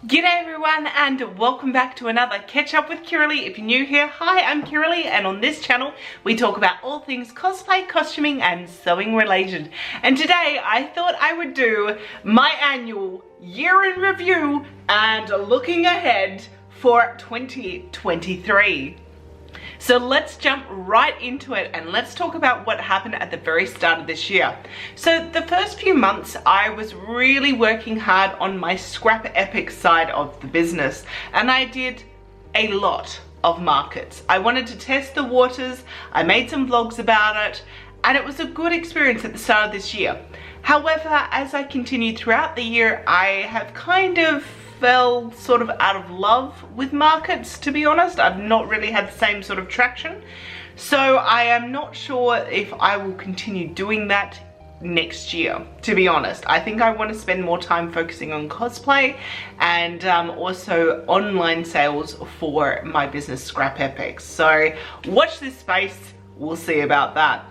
G'day everyone and welcome back to another Catch Up with Kiralee. If you're new here, hi, I'm Kiralee, and on this channel we talk about all things cosplay, costuming and sewing related. And today I thought I would do my annual year in review and looking ahead for 2023. So let's jump right into it and let's talk about what happened at the very start of this year. So the first few months I was really working hard on my scrap epic side of the business, and I did a lot of markets. I wanted to test the waters, I made some vlogs about it, and it was a good experience at the start of this year. However, as I continued throughout the year, I have kind of fell sort of out of love with markets, to be honest. I've not really had the same sort of traction. So I am not sure if I will continue doing that next year, to be honest. I think I want to spend more time focusing on cosplay and also online sales for my business Scrap Epics. So watch this space, we'll see about that.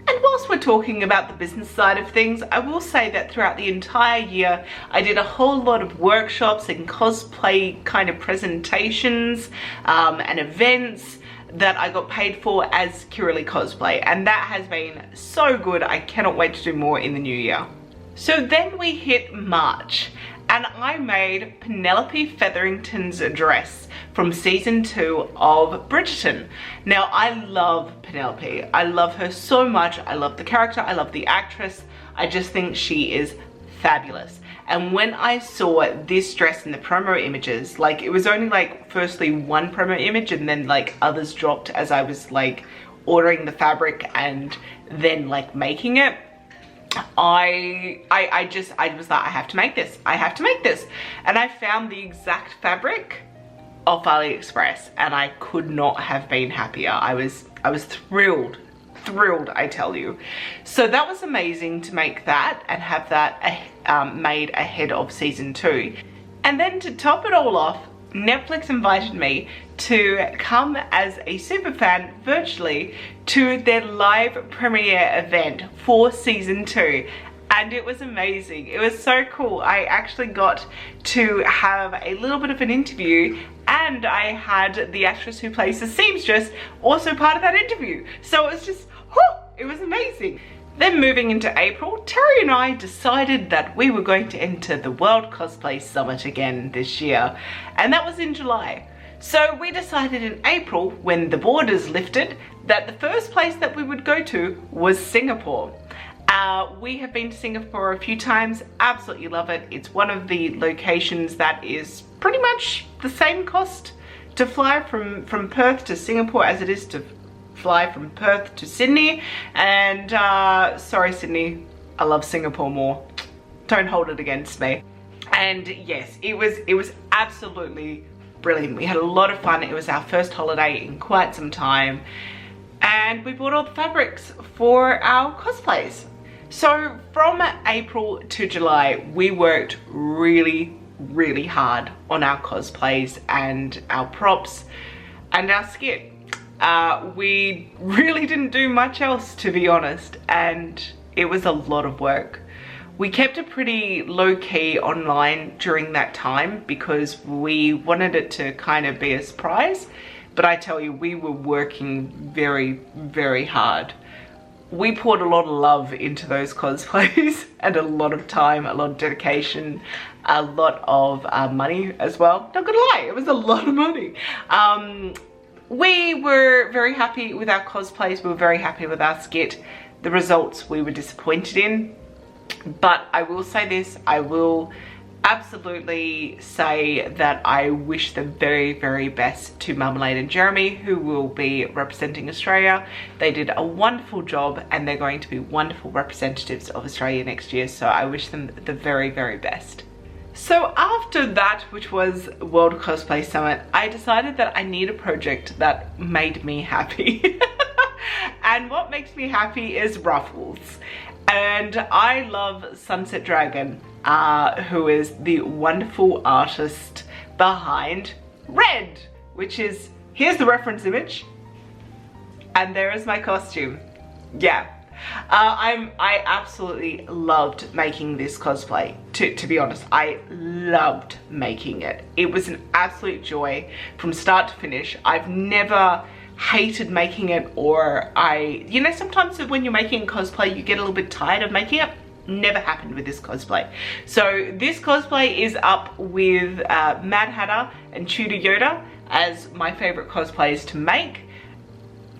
And whilst we're talking about the business side of things, I will say that throughout the entire year, I did a whole lot of workshops and cosplay kind of presentations and events that I got paid for as Kiralee Cosplay. And that has been so good. I cannot wait to do more in the new year. So then we hit March and I made Penelope Featherington's dress from season 2 of Bridgerton. Now I love Penelope. I love her so much. I love the character. I love the actress. I just think she is fabulous. And when I saw this dress in the promo images, like it was only like firstly one promo image and then like others dropped as I was like ordering the fabric and then like making it. I was like, I have to make this. I have to make this. And I found the exact fabric off AliExpress and I could not have been happier. I was thrilled, I tell you. So that was amazing to make that and have that made ahead of season 2. And then to top it all off, Netflix invited me to come as a superfan virtually to their live premiere event for season 2. And it was amazing. It was so cool. I actually got to have a little bit of an interview and I had the actress who plays the seamstress also part of that interview. So it was just, whew, it was amazing. Then moving into April, Terry and I decided that we were going to enter the World Cosplay Summit again this year, and that was in July. So we decided in April, when the borders lifted, that the first place that we would go to was Singapore. We have been to Singapore a few times, absolutely love it. It's one of the locations that is pretty much the same cost to fly from Perth to Singapore as it is to fly from Perth to Sydney. And sorry Sydney, I love Singapore more. Don't hold it against me. And yes, it was absolutely brilliant. We had a lot of fun. It was our first holiday in quite some time. And we bought all the fabrics for our cosplays. So from April to July, we worked really hard on our cosplays and our props and our skit. We really didn't do much else, to be honest, and it was a lot of work. We kept it pretty low-key online during that time because we wanted it to kind of be a surprise, but I tell you, we were working very hard. We poured a lot of love into those cosplays and a lot of time, a lot of dedication, a lot of money as well. Not gonna lie, it was a lot of money. We were very happy with our cosplays, we were very happy with our skit. The results we were disappointed in, but I will say this, I will absolutely say that I wish the very best to Marmalade and Jeremy, who will be representing Australia. They did a wonderful job and they're going to be wonderful representatives of Australia next year, so I wish them the very best. So after that, which was World Cosplay Summit, I decided that I need a project that made me happy. And what makes me happy is Ruffles. And I love Sunset Dragon, who is the wonderful artist behind Red, which is, here's the reference image, and there is my costume. Yeah, I absolutely loved making this cosplay. To be honest, I loved making it. It was an absolute joy from start to finish. I've never hated making it, or you know, sometimes when you're making a cosplay you get a little bit tired of making it. Never happened with this cosplay. So this cosplay is up with Mad Hatter and Tudor Yoda as my favorite cosplays to make.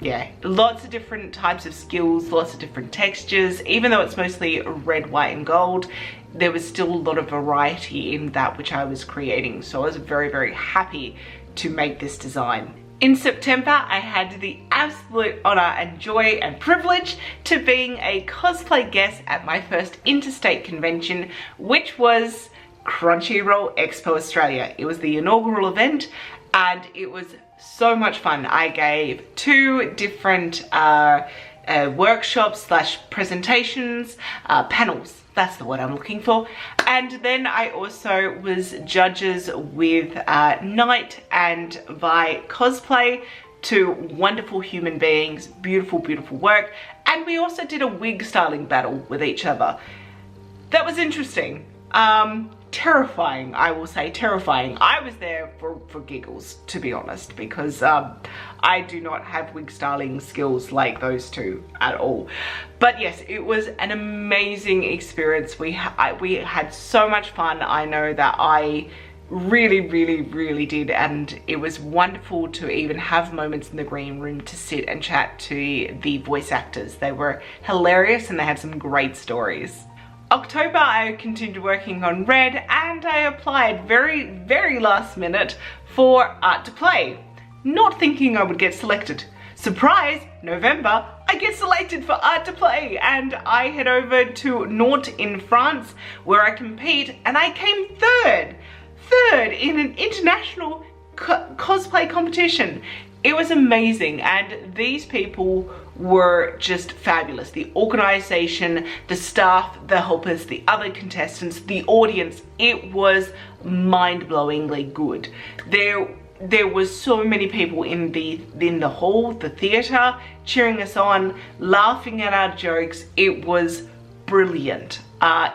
Yeah, lots of different types of skills, lots of different textures. Even though it's mostly red, white and gold, there was still a lot of variety in that which I was creating. So I was very, very happy to make this design. In September, I had the absolute honor and joy and privilege to being a cosplay guest at my first interstate convention, which was Crunchyroll Expo Australia. It was the inaugural event and it was so much fun. I gave 2 different workshops slash presentations, panels. That's the word I'm looking for. And then I also was judges with Night and Vi Cosplay, 2 wonderful human beings, beautiful, beautiful work. And we also did a wig styling battle with each other. That was interesting. Terrifying, I will say, terrifying. I was there for giggles, to be honest, because I do not have wig styling skills like those 2 at all. But yes, it was an amazing experience. We had so much fun. I know that I really did, and it was wonderful to even have moments in the green room to sit and chat to the voice actors. They were hilarious and they had some great stories. October, I continued working on Red and I applied very last minute for Art to Play, not thinking I would get selected. Surprise, November, I get selected for Art to Play and I head over to Nantes in France where I compete, and I came third in an international cosplay competition. It was amazing, and these people were just fabulous. The organization, the staff, the helpers, the other contestants, the audience, it was mind-blowingly good. There was so many people in the hall, the theater, cheering us on, laughing at our jokes. It was brilliant.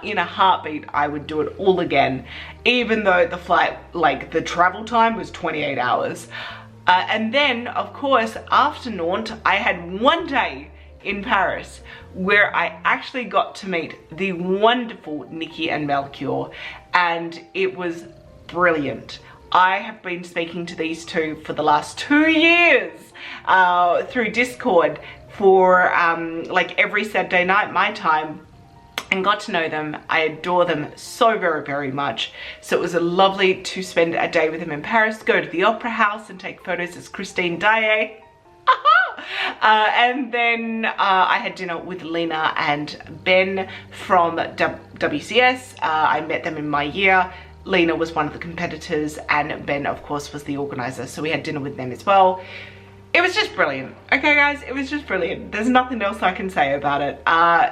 In a heartbeat, I would do it all again, even though the flight, like the travel time was 28 hours. And then, of course, after Nantes, I had one day in Paris where I actually got to meet the wonderful Nikki and Melchior, and it was brilliant. I have been speaking to these 2 for the last 2 years through Discord for like every Saturday night my time, and got to know them. I adore them so very much. So it was lovely to spend a day with them in Paris, go to the Opera House and take photos as Christine Daae. And then I had dinner with Lena and Ben from WCS. I met them in my year. Lena was one of the competitors and Ben, of course, was the organizer. So we had dinner with them as well. It was just brilliant. Okay guys, it was just brilliant. There's nothing else I can say about it.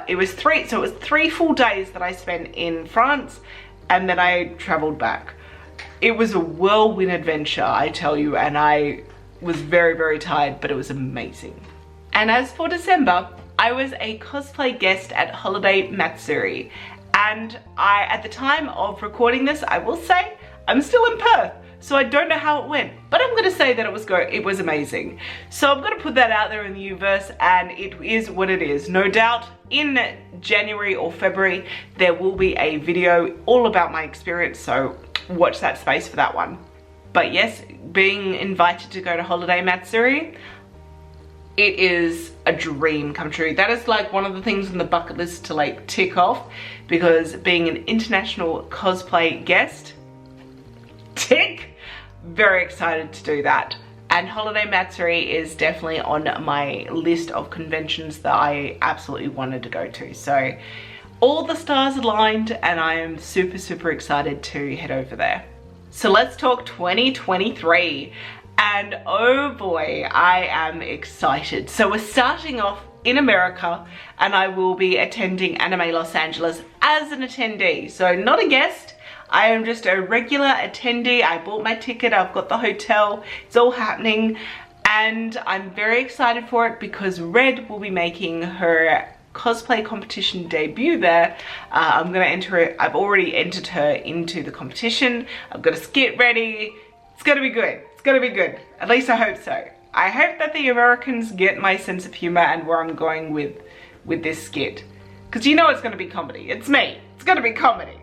It was 3 full days that I spent in France, and then I traveled back. It was a whirlwind adventure, I tell you, and I was very tired, but it was amazing. And as for December, I was a cosplay guest at Holiday Matsuri, and at the time of recording this, I will say, I'm still in Perth. So I don't know how it went, but I'm gonna say that it was amazing. So I'm gonna put that out there in the universe, and it is what it is. No doubt in January or February, there will be a video all about my experience, so watch that space for that one. But yes, being invited to go to Holiday Matsuri, it is a dream come true. That is like one of the things on the bucket list to like tick off, because being an international cosplay guest, tick. Very excited to do that. And Holiday Matsuri is definitely on my list of conventions that I absolutely wanted to go to. So all the stars aligned and I am super excited to head over there. So let's talk 2023. And oh boy, I am excited. So we're starting off in America, and I will be attending Anime Los Angeles as an attendee. So not a guest, I am just a regular attendee. I bought my ticket, I've got the hotel, it's all happening. And I'm very excited for it because Red will be making her cosplay competition debut there. I'm gonna enter it. I've already entered her into the competition. I've got a skit ready. It's gonna be good. It's gonna be good. At least I hope so. I hope that the Americans get my sense of humor and where I'm going with this skit. Because you know it's gonna be comedy. It's me. It's gonna be comedy.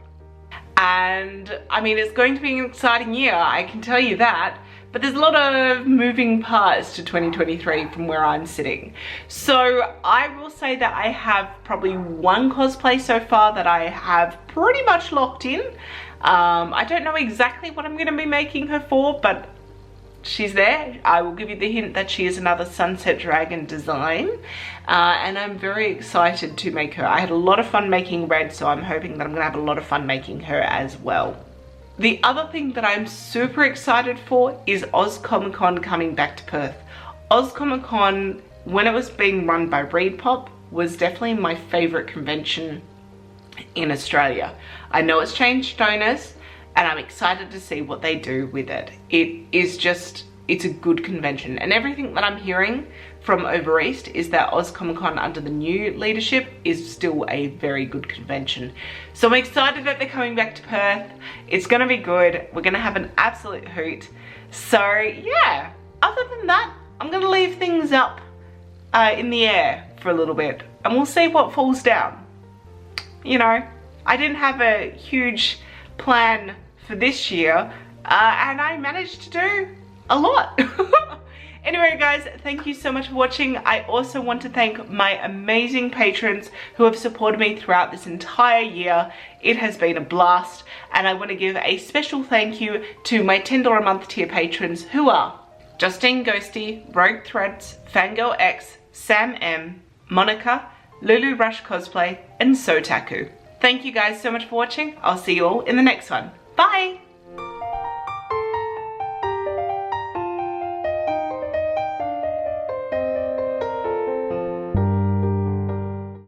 And I mean, it's going to be an exciting year, I can tell you that. But there's a lot of moving parts to 2023 from where I'm sitting. So I will say that I have probably one cosplay so far that I have pretty much locked in. I don't know exactly what I'm going to be making her for, but she's there. I will give you the hint that she is another Sunset Dragon design. And I'm very excited to make her. I had a lot of fun making Red, so I'm hoping that I'm going to have a lot of fun making her as well. The other thing that I'm super excited for is Oz Comic Con coming back to Perth. Oz Comic Con, when it was being run by ReedPop, was definitely my favourite convention in Australia. I know it's changed owners, and I'm excited to see what they do with it. It's a good convention, and everything that I'm hearing from over east is that Oz Comic Con under the new leadership is still a very good convention. So I'm excited that they're coming back to Perth. It's gonna be good. We're gonna have an absolute hoot. So yeah, other than that, I'm gonna leave things up in the air for a little bit, and we'll see what falls down. You know, I didn't have a huge plan for this year, and I managed to do a lot. Anyway guys, thank you so much for watching. I also want to thank my amazing patrons who have supported me throughout this entire year. It has been a blast, and I want to give a special thank you to my $10 a month tier patrons, who are Justine Ghosty, Rogue Threads, Fangirl X, Sam M, Monica, Lulu Rush Cosplay, and Sotaku. Thank you guys so much for watching. I'll see you all in the next one. Bye!